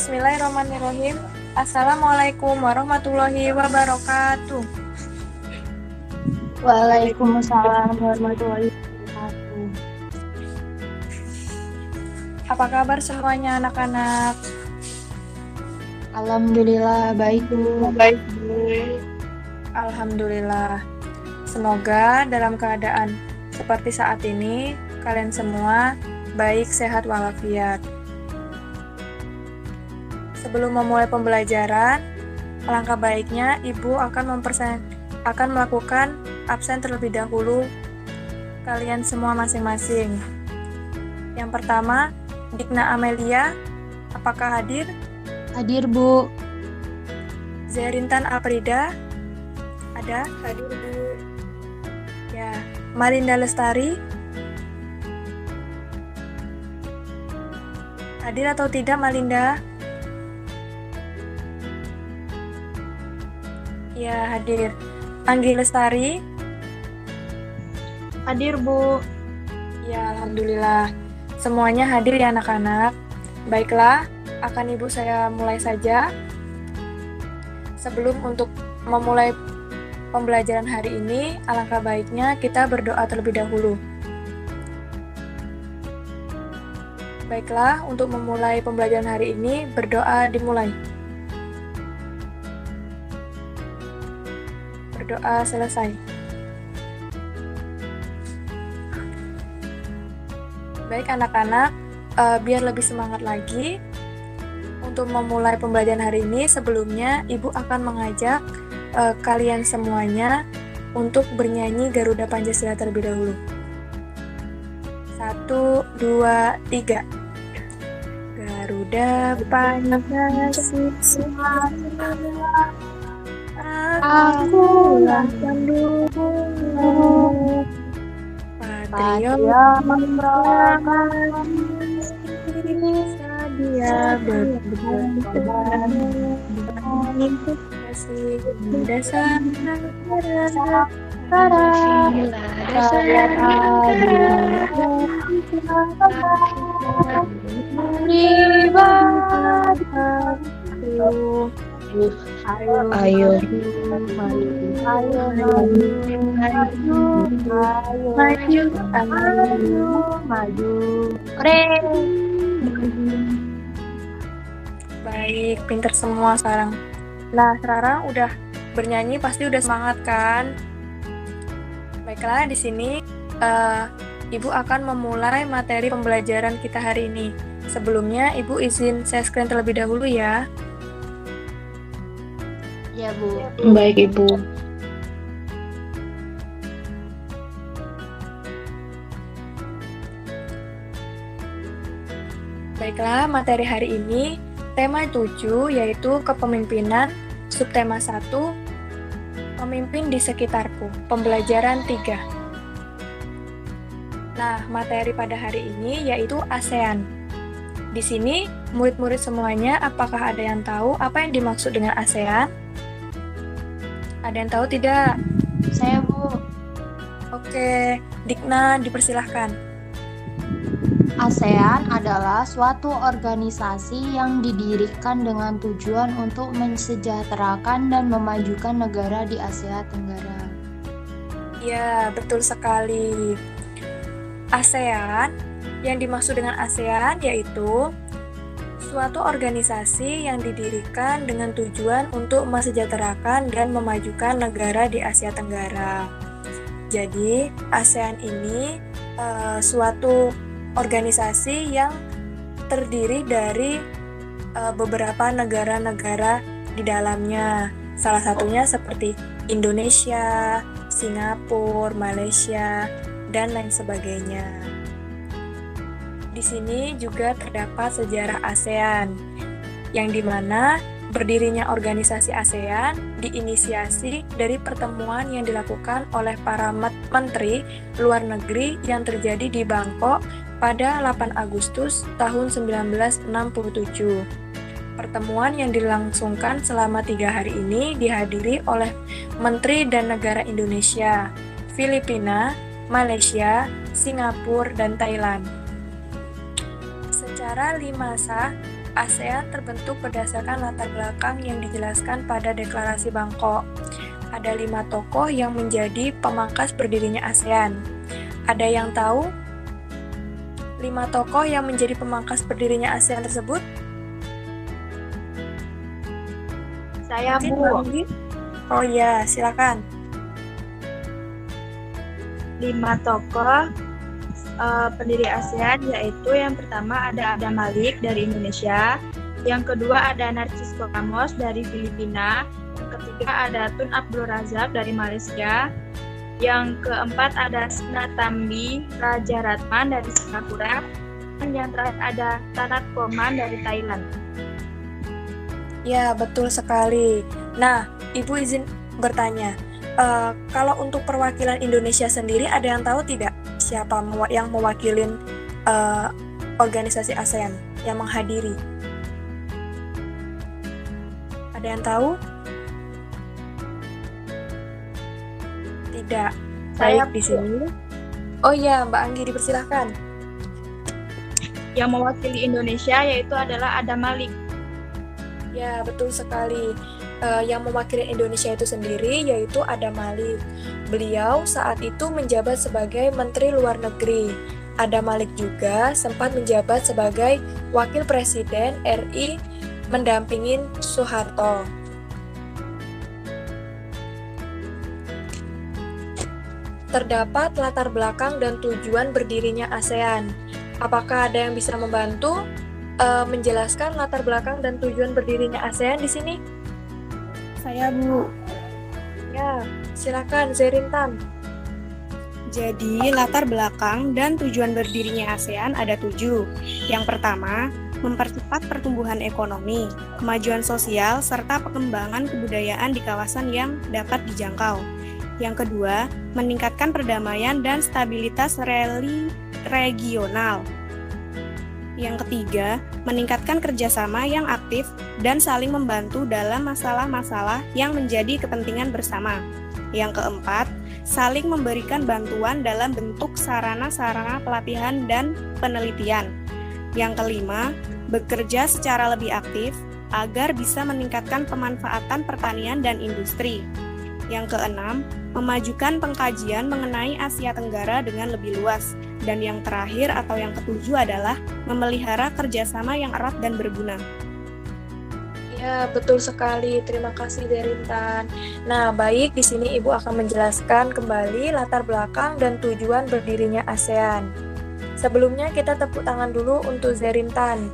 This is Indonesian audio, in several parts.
Bismillahirrahmanirrahim. Assalamualaikum warahmatullahi wabarakatuh. Waalaikumsalam warahmatullahi wabarakatuh. Apa kabar semuanya anak-anak? Alhamdulillah baik Bu. Alhamdulillah. Semoga dalam keadaan seperti saat ini kalian semua baik, sehat walafiat. Sebelum memulai pembelajaran, alangkah baiknya Ibu akan melakukan absen terlebih dahulu kalian semua masing-masing. Yang pertama, Dikna Amelia, apakah hadir? Hadir Bu. Zerintan Aprida, ada? Hadir Bu. Ya, Malinda Lestari, hadir atau tidak Malinda? Ya, hadir. Anggi Lestari, Hadir Bu. ya, alhamdulillah. Semuanya hadir ya anak-anak. Baiklah, akan Ibu saya mulai saja. Sebelum untuk memulai pembelajaran hari ini, alangkah baiknya kita berdoa terlebih dahulu. Baiklah, untuk memulai pembelajaran hari ini, berdoa dimulai. Berdoa selesai. Baik anak-anak, biar lebih semangat lagi untuk memulai pembelajaran hari ini, sebelumnya Ibu akan mengajak kalian semuanya untuk bernyanyi Garuda Pancasila terlebih dahulu. 1, 2, 3. Garuda Pancasila, Akulah pendukungmu, patriot membanggakan dia berkorban kasih dasar negara Ayo maju. Baik, pinter semua sekarang. Nah, sekarang udah bernyanyi pasti udah semangat kan? Baiklah, di sini Ibu akan memulai materi pembelajaran kita hari ini. Sebelumnya, Ibu izin share screen terlebih dahulu ya. Ya Bu. Baik Ibu. Baiklah, materi hari ini tema 7 yaitu kepemimpinan, subtema 1 pemimpin di sekitarku, pembelajaran 3. Nah, materi pada hari ini yaitu ASEAN. Di sini, murid-murid semuanya apakah ada yang tahu apa yang dimaksud dengan ASEAN? Ada yang tahu tidak? Saya Bu. Oke, Dikna dipersilahkan. ASEAN adalah suatu organisasi yang didirikan dengan tujuan untuk mensejahterakan dan memajukan negara di Asia Tenggara. Ya, betul sekali. ASEAN, yang dimaksud dengan ASEAN yaitu suatu organisasi yang didirikan dengan tujuan untuk mensejahterakan dan memajukan negara di Asia Tenggara. Jadi, ASEAN ini suatu organisasi yang terdiri dari beberapa negara-negara di dalamnya. Salah satunya seperti Indonesia, Singapura, Malaysia, dan lain sebagainya. Di sini juga terdapat sejarah ASEAN, yang dimana berdirinya organisasi ASEAN diinisiasi dari pertemuan yang dilakukan oleh para menteri luar negeri yang terjadi di Bangkok pada 8 Agustus tahun 1967. Pertemuan yang dilangsungkan selama 3 hari ini dihadiri oleh menteri dan negara Indonesia, Filipina, Malaysia, Singapura, dan Thailand. Secara lini masa, ASEAN terbentuk berdasarkan latar belakang yang dijelaskan pada Deklarasi Bangkok. Ada 5 tokoh yang menjadi pemangkas berdirinya ASEAN. Ada yang tahu 5 tokoh yang menjadi pemangkas berdirinya ASEAN tersebut? Saya, Mungkin Bu. Mbak Anggi? Oh iya, silakan. 5 tokoh pendiri ASEAN, yaitu yang pertama ada Adam Malik dari Indonesia, yang kedua ada Narcisco Ramos dari Filipina, yang ketiga ada Tun Abdul Razak dari Malaysia, yang keempat ada Sinnathamby Rajaratnam dari Singapura, dan yang terakhir ada Tanat Koman dari Thailand. Ya, betul sekali. Nah, Ibu izin bertanya, kalau untuk perwakilan Indonesia sendiri ada yang tahu tidak siapa yang mewakilin organisasi ASEAN yang menghadiri? Ada yang tahu? Tidak. Saya Baik di sini. Oh iya, Mbak Anggi dipersilahkan. Yang mewakili Indonesia yaitu adalah Adam Malik. Ya, betul sekali. Yang mewakili Indonesia itu sendiri yaitu Adam Malik. Beliau saat itu menjabat sebagai Menteri Luar Negeri. Adam Malik juga sempat menjabat sebagai Wakil Presiden RI mendampingin Soeharto. Terdapat latar belakang dan tujuan berdirinya ASEAN. Apakah ada yang bisa membantu menjelaskan latar belakang dan tujuan berdirinya ASEAN di sini? Saya, Bu. Ya, silakan Zerintan. Jadi, latar belakang dan tujuan berdirinya ASEAN ada 7. Yang pertama, mempercepat pertumbuhan ekonomi, kemajuan sosial, serta pengembangan kebudayaan di kawasan yang dapat dijangkau. Yang kedua, meningkatkan perdamaian dan stabilitas regional. Yang ketiga, meningkatkan kerjasama yang aktif dan saling membantu dalam masalah-masalah yang menjadi kepentingan bersama. Yang keempat, saling memberikan bantuan dalam bentuk sarana-sarana pelatihan dan penelitian. Yang kelima, bekerja secara lebih aktif agar bisa meningkatkan pemanfaatan pertanian dan industri. Yang keenam, memajukan pengkajian mengenai Asia Tenggara dengan lebih luas. Dan yang terakhir atau yang ketujuh adalah memelihara kerjasama yang erat dan berguna. Ya, betul sekali. Terima kasih Zerintan. Nah, baik, di sini Ibu akan menjelaskan kembali latar belakang dan tujuan berdirinya ASEAN. Sebelumnya kita tepuk tangan dulu untuk Zerintan.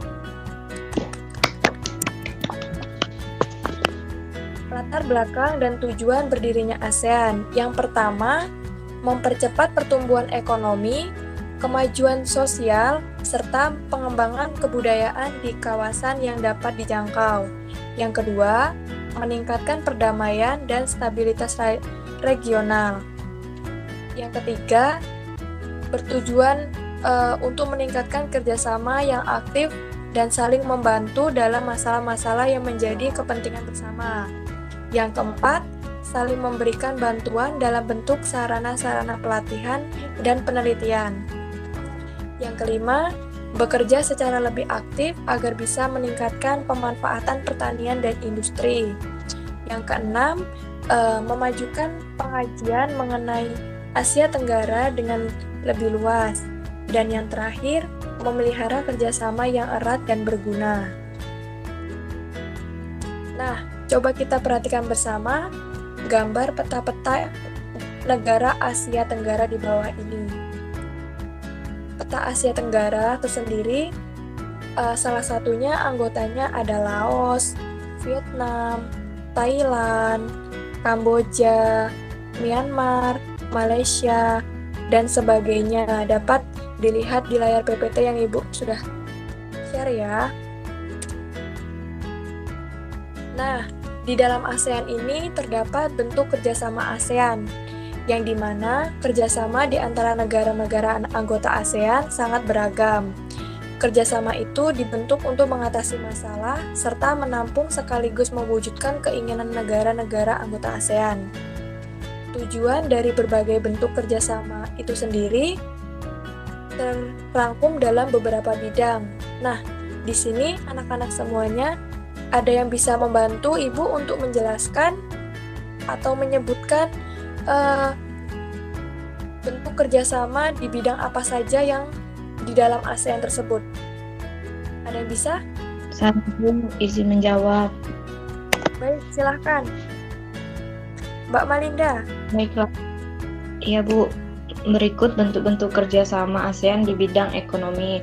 Latar belakang dan tujuan berdirinya ASEAN. Yang pertama, mempercepat pertumbuhan ekonomi, kemajuan sosial, serta pengembangan kebudayaan di kawasan yang dapat dijangkau. Yang kedua, meningkatkan perdamaian dan stabilitas regional. Yang ketiga, bertujuan untuk meningkatkan kerjasama yang aktif dan saling membantu dalam masalah-masalah yang menjadi kepentingan bersama. Yang keempat, saling memberikan bantuan dalam bentuk sarana-sarana pelatihan dan penelitian. Yang kelima, bekerja secara lebih aktif agar bisa meningkatkan pemanfaatan pertanian dan industri. Yang keenam, memajukan pengajian mengenai Asia Tenggara dengan lebih luas. Dan yang terakhir, memelihara kerjasama yang erat dan berguna. Nah, coba kita perhatikan bersama gambar peta-peta negara Asia Tenggara di bawah ini. Peta Asia Tenggara tersendiri, salah satunya anggotanya ada Laos, Vietnam, Thailand, Kamboja, Myanmar, Malaysia, dan sebagainya. Dapat dilihat di layar PPT yang Ibu sudah share ya. Nah, di dalam ASEAN ini terdapat bentuk kerjasama ASEAN, yang dimana kerjasama di antara negara-negara anggota ASEAN sangat beragam. Kerjasama itu dibentuk untuk mengatasi masalah serta menampung sekaligus mewujudkan keinginan negara-negara anggota ASEAN. Tujuan dari berbagai bentuk kerjasama itu sendiri terangkum dalam beberapa bidang. Nah, Di sini anak-anak semuanya ada yang bisa membantu Ibu untuk menjelaskan atau menyebutkan bentuk kerjasama di bidang apa saja yang di dalam ASEAN tersebut. Ada yang bisa? Saya izin menjawab. Baik, silahkan. Mbak Malinda. Baiklah. Iya, Bu. Berikut bentuk-bentuk kerjasama ASEAN di bidang ekonomi.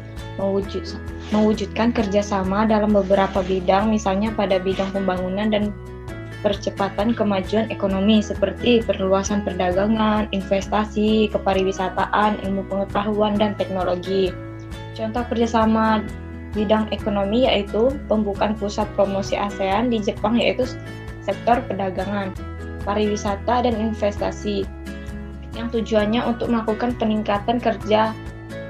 Mewujudkan kerjasama dalam beberapa bidang, misalnya pada bidang pembangunan dan percepatan kemajuan ekonomi seperti perluasan perdagangan, investasi, kepariwisataan, ilmu pengetahuan, dan teknologi. Contoh kerjasama bidang ekonomi yaitu pembukaan pusat promosi ASEAN di Jepang yaitu sektor perdagangan, pariwisata, dan investasi yang tujuannya untuk melakukan peningkatan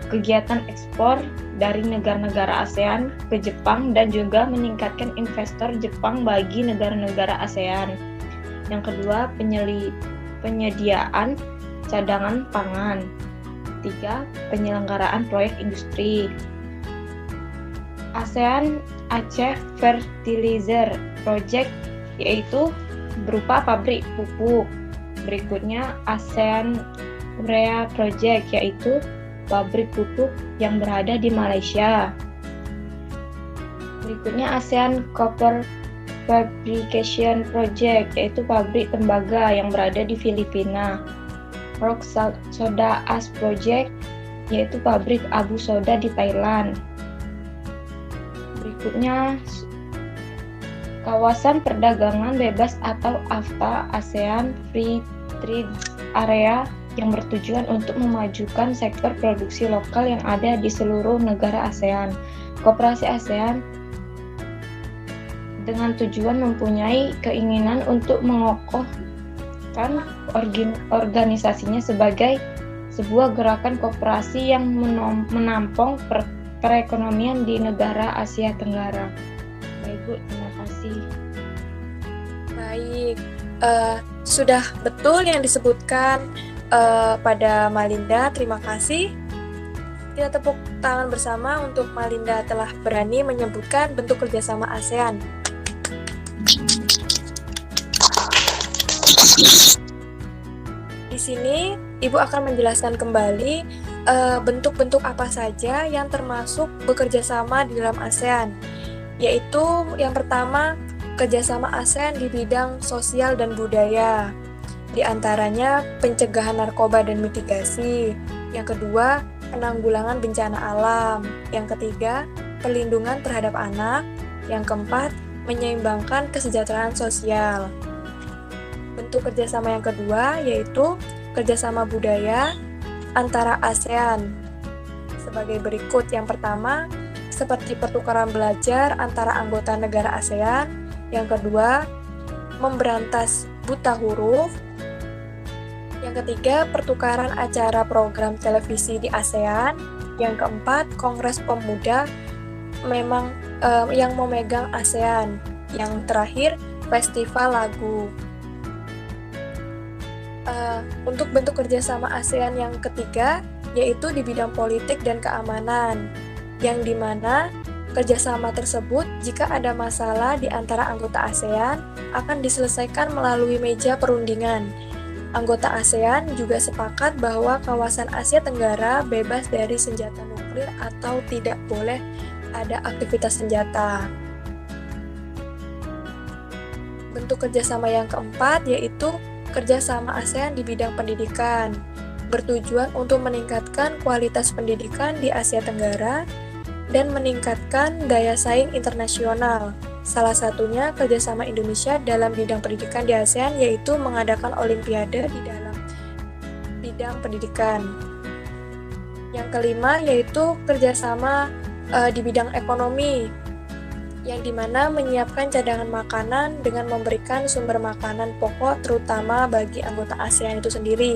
kegiatan ekspor dari negara-negara ASEAN ke Jepang dan juga meningkatkan investor Jepang bagi negara-negara ASEAN. Yang kedua, penyediaan cadangan pangan. 3. Penyelenggaraan proyek industri. ASEAN Aceh Fertilizer Project yaitu berupa pabrik pupuk. Berikutnya ASEAN Urea Project yaitu pabrik pupuk yang berada di Malaysia. Berikutnya ASEAN Copper Fabrication Project yaitu pabrik tembaga yang berada di Filipina. Rock Soda Ash Project yaitu pabrik abu soda di Thailand. Berikutnya kawasan perdagangan bebas atau AFTA ASEAN Free Trade Area yang bertujuan untuk memajukan sektor produksi lokal yang ada di seluruh negara ASEAN. Koperasi ASEAN dengan tujuan mempunyai keinginan untuk mengokohkan organisasinya sebagai sebuah gerakan koperasi yang menampung perekonomian di negara Asia Tenggara. Baik, Bu, terima kasih. Baik, sudah betul yang disebutkan pada Malinda, terima kasih. Kita tepuk tangan bersama untuk Malinda telah berani menyebutkan bentuk kerjasama ASEAN. Di sini, Ibu akan menjelaskan kembali bentuk-bentuk apa saja yang termasuk bekerjasama di dalam ASEAN, yaitu yang pertama, kerjasama ASEAN di bidang sosial dan budaya. Di antaranya pencegahan narkoba dan mitigasi. Yang kedua, penanggulangan bencana alam. Yang ketiga, perlindungan terhadap anak. Yang keempat, menyeimbangkan kesejahteraan sosial. Bentuk kerjasama yang kedua yaitu kerjasama budaya antara ASEAN. Sebagai berikut, yang pertama, seperti pertukaran belajar antara anggota negara ASEAN. Yang kedua, memberantas buta huruf. Yang ketiga, pertukaran acara program televisi di ASEAN. Yang keempat, Kongres Pemuda yang memegang ASEAN. Yang terakhir, Festival Lagu. Untuk bentuk kerjasama ASEAN yang ketiga, yaitu di bidang politik dan keamanan, yang dimana kerjasama tersebut jika ada masalah di antara anggota ASEAN akan diselesaikan melalui meja perundingan. Anggota ASEAN juga sepakat bahwa kawasan Asia Tenggara bebas dari senjata nuklir atau tidak boleh ada aktivitas senjata. Bentuk kerjasama yang keempat yaitu kerjasama ASEAN di bidang pendidikan, bertujuan untuk meningkatkan kualitas pendidikan di Asia Tenggara dan meningkatkan daya saing internasional. Salah satunya kerjasama Indonesia dalam bidang pendidikan di ASEAN yaitu mengadakan olimpiade di dalam bidang pendidikan. Yang kelima yaitu kerjasama di bidang ekonomi, yang dimana menyiapkan cadangan makanan dengan memberikan sumber makanan pokok terutama bagi anggota ASEAN itu sendiri.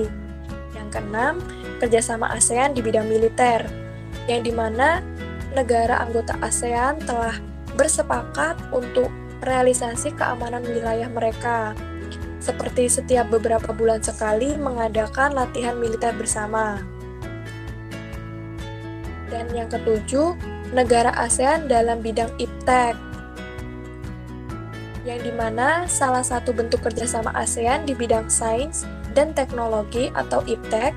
Yang keenam, kerjasama ASEAN di bidang militer, yang dimana negara anggota ASEAN telah bersepakat untuk realisasi keamanan wilayah mereka, seperti setiap beberapa bulan sekali mengadakan latihan militer bersama. Dan yang ketujuh, negara ASEAN dalam bidang iptek, yang dimana salah satu bentuk kerjasama ASEAN di bidang sains dan teknologi atau iptek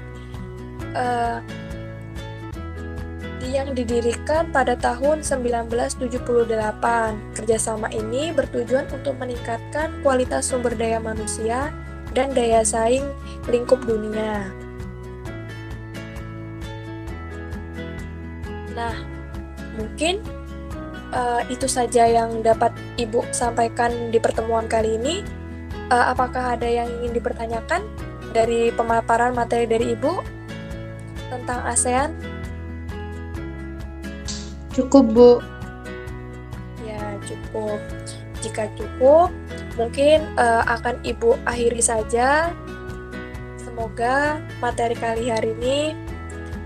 yang didirikan pada tahun 1978. Kerjasama ini bertujuan untuk meningkatkan kualitas sumber daya manusia dan daya saing lingkup dunia. Nah, mungkin itu saja yang dapat Ibu sampaikan di pertemuan kali ini. Apakah ada yang ingin dipertanyakan dari pemaparan materi dari Ibu tentang ASEAN? Cukup, Bu. Ya, cukup. Jika cukup, mungkin akan Ibu akhiri saja. Semoga materi kali hari ini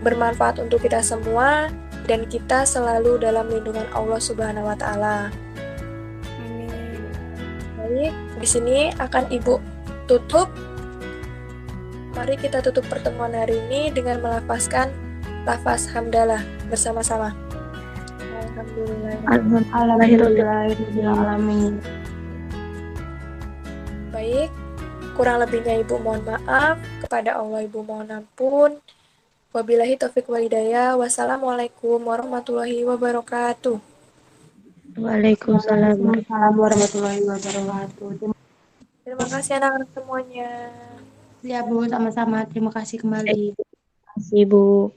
bermanfaat untuk kita semua dan kita selalu dalam lindungan Allah Subhanahu wa taala. Amin. Baik, di sini akan Ibu tutup. Mari kita tutup pertemuan hari ini dengan melafazkan lafaz hamdalah bersama-sama. Alhamdulillahirobbilalamin. Baik, kurang lebihnya Ibu mohon maaf, kepada Allah Ibu mohon ampun. Wabillahi taufiq wal hidayah. Wassalamualaikum warahmatullahi wabarakatuh. Waalaikumsalam. Waalaikumsalam warahmatullahi wabarakatuh. Terima kasih anak-anak semuanya. Ya, Bu, sama-sama. Terima kasih kembali. Terima kasih, Bu.